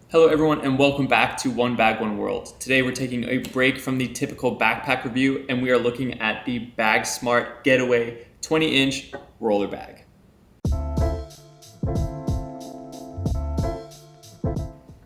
Hello everyone and welcome back to One Bag, One World. Today we're taking a break from the typical backpack review and we are looking at the Bagsmart Getaway 20-inch roller bag.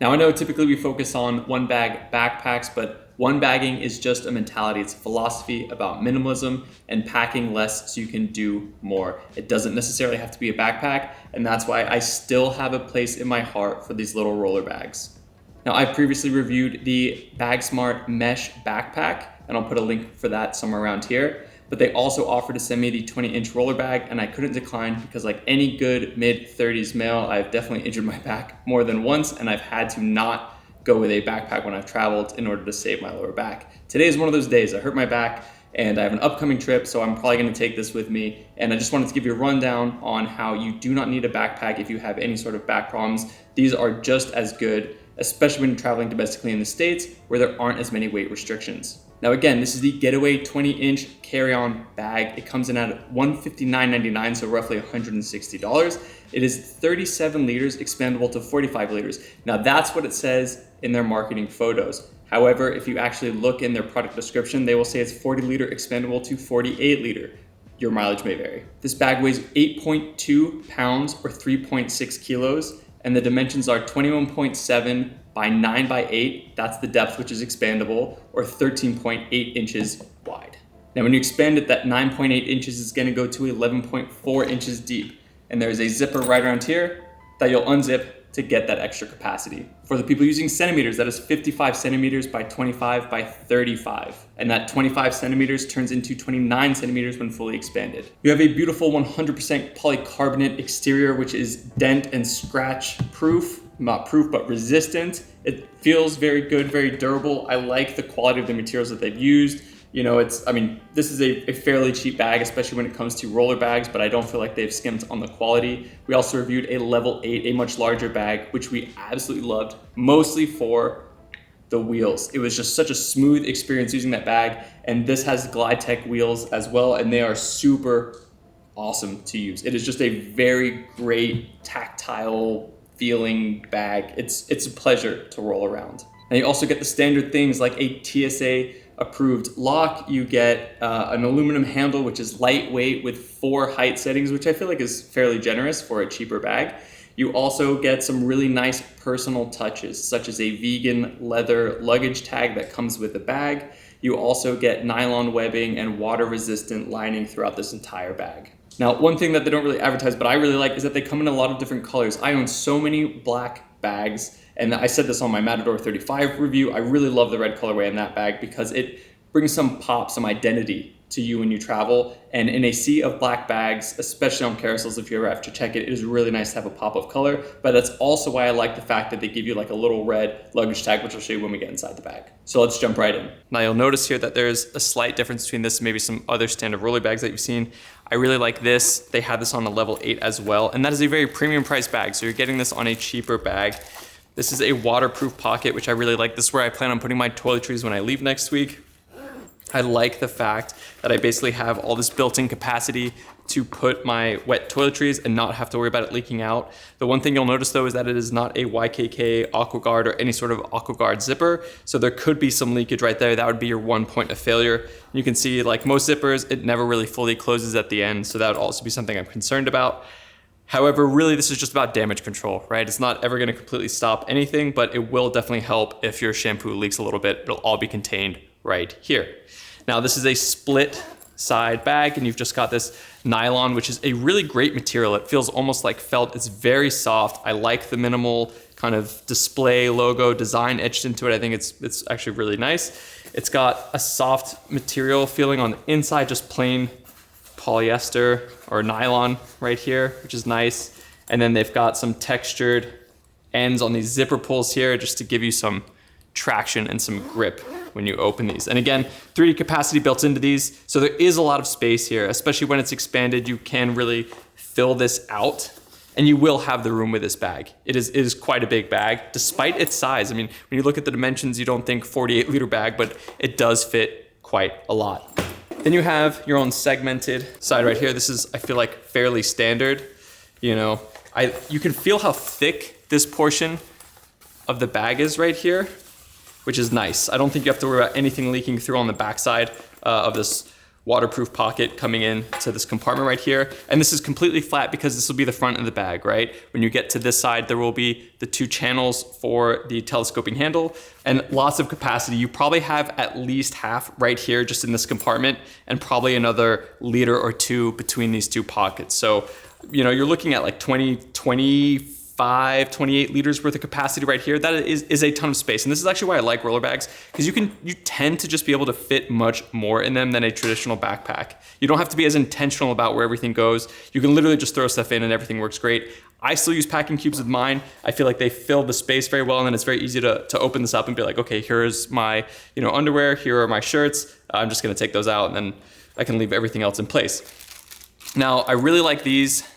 Now I know typically we focus on one bag backpacks, but one bagging is just a mentality. It's a philosophy about minimalism and packing less so you can do more. It doesn't necessarily have to be a backpack, and that's why I still have a place in my heart for these little roller bags. Now I previously reviewed the Bagsmart mesh backpack, and I'll put a link for that somewhere around here. But they also offered to send me the 20-inch roller bag, and I couldn't decline because like any good mid-30s male, I've definitely injured my back more than once, and I've had to not go with a backpack when I've traveled in order to save my lower back. Today is one of those days. I hurt my back and I have an upcoming trip, so I'm probably gonna take this with me. And I just wanted to give you a rundown on how you do not need a backpack if you have any sort of back problems. These are just as good, especially when you're traveling domestically in the States where there aren't as many weight restrictions. Now again, this is the Getaway 20-inch carry-on bag. It comes in at $159.99, so roughly $160. It is 37 liters, expandable to 45 liters. Now that's what it says in their marketing photos. However, if you actually look in their product description, they will say it's 40 liter expandable to 48 liter. Your mileage may vary. This bag weighs 8.2 pounds or 3.6 kilos, and the dimensions are 21.7 by 9 by 8, that's the depth, which is expandable, or 13.8 inches wide. Now when you expand it, that 9.8 inches is gonna go to 11.4 inches deep. And there's a zipper right around here that you'll unzip to get that extra capacity. For the people using centimeters, that is 55 centimeters by 25 by 35. And that 25 centimeters turns into 29 centimeters when fully expanded. You have a beautiful 100% polycarbonate exterior, which is dent and scratch proof. Not proof, but resistant. It feels very good, very durable. I like the quality of the materials that they've used. You know, this is a fairly cheap bag, especially when it comes to roller bags, but I don't feel like they've skimped on the quality. We also reviewed a level 8, a much larger bag, which we absolutely loved, mostly for the wheels. It was just such a smooth experience using that bag, and this has Glide Tech wheels as well, and they are super awesome to use. It is just a very great tactile feeling bag. It's a pleasure to roll around. And you also get the standard things like a TSA approved lock. You get an aluminum handle, which is lightweight with 4 height settings, which I feel like is fairly generous for a cheaper bag. You also get some really nice personal touches, such as a vegan leather luggage tag that comes with the bag. You also get nylon webbing and water resistant lining throughout this entire bag. Now, one thing that they don't really advertise, but I really like, is that they come in a lot of different colors. I own so many black bags, and I said this on my Matador 35 review. I really love the red colorway in that bag because it brings some pop, some identity to you when you travel. And in a sea of black bags, especially on carousels, if you ever have to check it, it is really nice to have a pop of color. But that's also why I like the fact that they give you like a little red luggage tag, which I'll show you when we get inside the bag. So let's jump right in. Now you'll notice here that there's a slight difference between this and maybe some other standard roller bags that you've seen. I really like this. They have this on a level 8 as well. And that is a very premium price bag. So you're getting this on a cheaper bag. This is a waterproof pocket, which I really like. This is where I plan on putting my toiletries when I leave next week. I like the fact that I basically have all this built-in capacity to put my wet toiletries and not have to worry about it leaking out. The one thing you'll notice though is that it is not a YKK AquaGuard or any sort of AquaGuard zipper. So there could be some leakage right there. That would be your one point of failure. You can see like most zippers, it never really fully closes at the end. So that would also be something I'm concerned about. However, really this is just about damage control, right? It's not ever gonna completely stop anything, but it will definitely help if your shampoo leaks a little bit. It'll all be contained right here. Now this is a split side bag and you've just got this nylon, which is a really great material. It feels almost like felt. It's very soft. I like the minimal kind of display logo design etched into it. I think it's actually really nice. It's got a soft material feeling on the inside, just plain polyester or nylon right here, which is nice. And then they've got some textured ends on these zipper pulls here just to give you some traction and some grip when you open these. And again, 3D capacity built into these. So there is a lot of space here, especially when it's expanded. You can really fill this out and you will have the room with this bag. It is quite a big bag despite its size. I mean, when you look at the dimensions, you don't think 48 liter bag, but it does fit quite a lot. Then you have your own segmented side right here. This is, I feel like, fairly standard. You know, you can feel how thick this portion of the bag is right here, which is nice. I don't think you have to worry about anything leaking through on the backside of this waterproof pocket coming in to this compartment right here. And this is completely flat because this will be the front of the bag, right? When you get to this side, there will be the 2 channels for the telescoping handle and lots of capacity. You probably have at least half right here just in this compartment and probably another liter or 2 between these 2 pockets. So, you know, you're looking at like 25, 28 liters worth of capacity right here. That is a ton of space. And this is actually why I like roller bags, because you tend to just be able to fit much more in them than a traditional backpack. You don't have to be as intentional about where everything goes. You can literally just throw stuff in and everything works great. I still use packing cubes with mine. I feel like they fill the space very well, and then it's very easy to open this up and be like, okay, here's my underwear, here are my shirts. I'm just gonna take those out and then I can leave everything else in place. Now, I really like these.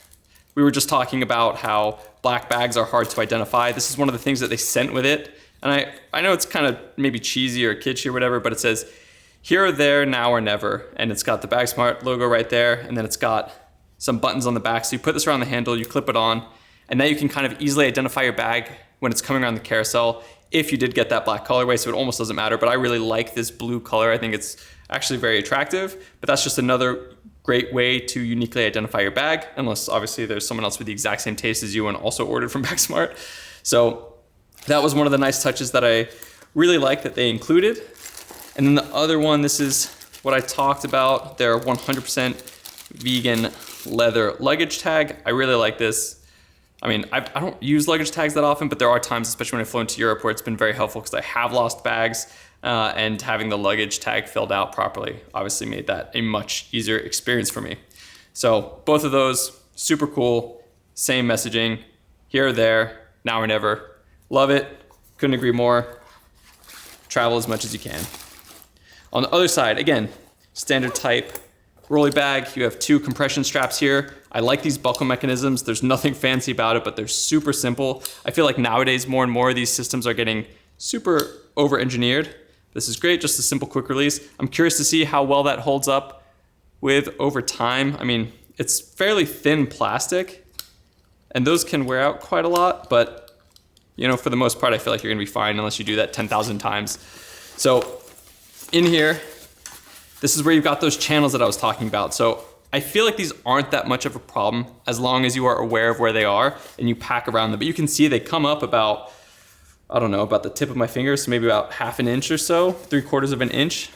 We were just talking about how black bags are hard to identify. This is one of the things that they sent with it. And I know it's kind of maybe cheesy or kitschy or whatever, but it says, here or there, now or never. And it's got the Bagsmart logo right there. And then it's got some buttons on the back. So you put this around the handle, you clip it on, and now you can kind of easily identify your bag when it's coming around the carousel if you did get that black colorway, so it almost doesn't matter. But I really like this blue color. I think it's actually very attractive, but that's just another great way to uniquely identify your bag, unless obviously there's someone else with the exact same taste as you and also ordered from Bagsmart. So that was one of the nice touches that I really like that they included. And then the other one, this is what I talked about, their 100% vegan leather luggage tag. I really like this. I mean, I don't use luggage tags that often, but there are times, especially when I flew into Europe, where it's been very helpful because I have lost bags. And having the luggage tag filled out properly obviously made that a much easier experience for me. So both of those, super cool, same messaging, here or there, now or never. Love it, couldn't agree more. Travel as much as you can. On the other side, again, standard type rolly bag. You have 2 compression straps here. I like these buckle mechanisms. There's nothing fancy about it, but they're super simple. I feel like nowadays more and more of these systems are getting super over-engineered. This is great, just a simple quick release. I'm curious to see how well that holds up with over time. I mean, it's fairly thin plastic and those can wear out quite a lot, but you know, for the most part, I feel like you're gonna be fine unless you do that 10,000 times. So in here, this is where you've got those channels that I was talking about. So I feel like these aren't that much of a problem as long as you are aware of where they are and you pack around them. But you can see they come up about, I don't know, about the tip of my finger, so maybe about ½ an inch or so, 3/4 of an inch.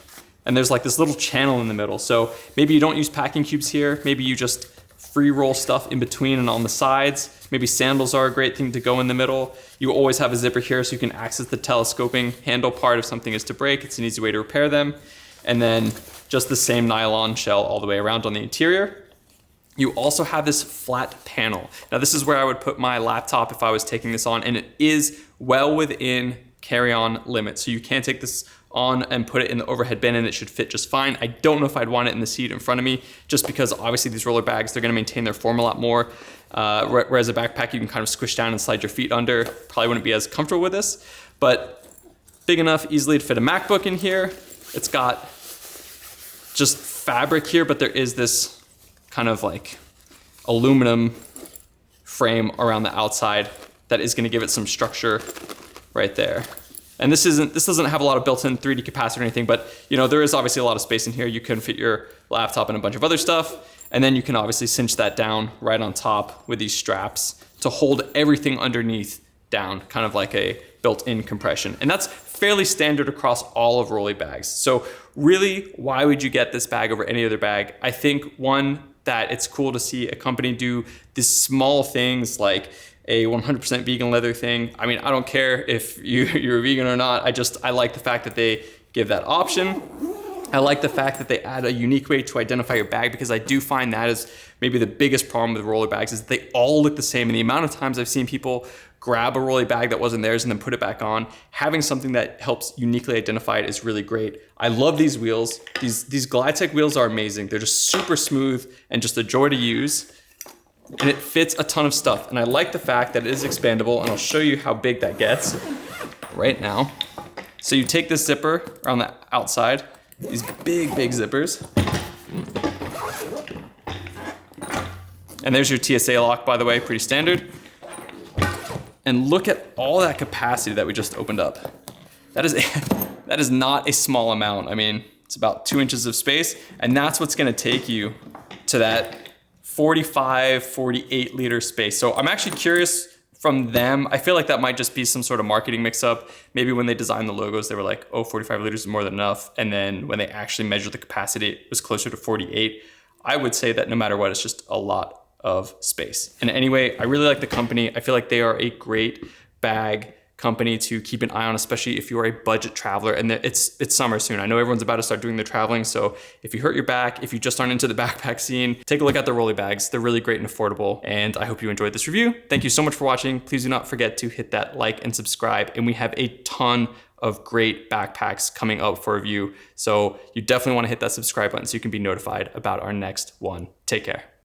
And there's like this little channel in the middle. So maybe you don't use packing cubes here. Maybe you just free roll stuff in between and on the sides. Maybe sandals are a great thing to go in the middle. You always have a zipper here so you can access the telescoping handle part if something is to break. It's an easy way to repair them. And then just the same nylon shell all the way around on the interior. You also have this flat panel. Now this is where I would put my laptop if I was taking this on, and it is well within carry-on limits. So you can take this on and put it in the overhead bin and it should fit just fine. I don't know if I'd want it in the seat in front of me, just because obviously these roller bags, they're gonna maintain their form a lot more. Whereas a backpack, you can kind of squish down and slide your feet under. Probably wouldn't be as comfortable with this, but big enough, easily to fit a MacBook in here. It's got just fabric here, but there is this kind of like aluminum frame around the outside that is gonna give it some structure right there. And this doesn't have a lot of built-in 3D capacity or anything, but you know, there is obviously a lot of space in here. You can fit your laptop and a bunch of other stuff, and then you can obviously cinch that down right on top with these straps to hold everything underneath down, kind of like a built-in compression. And that's fairly standard across all of rolly bags. So really, why would you get this bag over any other bag? I think one, that it's cool to see a company do these small things like a 100% vegan leather thing. I mean, I don't care if you're a vegan or not. I like the fact that they give that option. I like the fact that they add a unique way to identify your bag, because I do find that is maybe the biggest problem with roller bags is they all look the same. And the amount of times I've seen people grab a rolly bag that wasn't theirs and then put it back on, having something that helps uniquely identify it is really great. I love these wheels. These Glidetech wheels are amazing. They're just super smooth and just a joy to use. And it fits a ton of stuff. And I like the fact that it is expandable, and I'll show you how big that gets right now. So you take this zipper around the outside, these big zippers. And there's your TSA lock, by the way, pretty standard. And look at all that capacity that we just opened up. That is not a small amount. I mean, it's about 2 inches of space, and that's what's gonna take you to that 45, 48 liter space. So I'm actually curious from them. I feel like that might just be some sort of marketing mix up. Maybe when they designed the logos, they were like, oh, 45 liters is more than enough. And then when they actually measured the capacity, it was closer to 48. I would say that no matter what, it's just a lot of space. And anyway, I really like the company. I feel like they are a great bag company to keep an eye on, especially if you're a budget traveler. And it's summer soon. I know everyone's about to start doing their traveling. So if you hurt your back, if you just aren't into the backpack scene, take a look at the rolly bags. They're really great and affordable. And I hope you enjoyed this review. Thank you so much for watching. Please do not forget to hit that like and subscribe. And we have a ton of great backpacks coming up for review. So you definitely want to hit that subscribe button so you can be notified about our next one. Take care.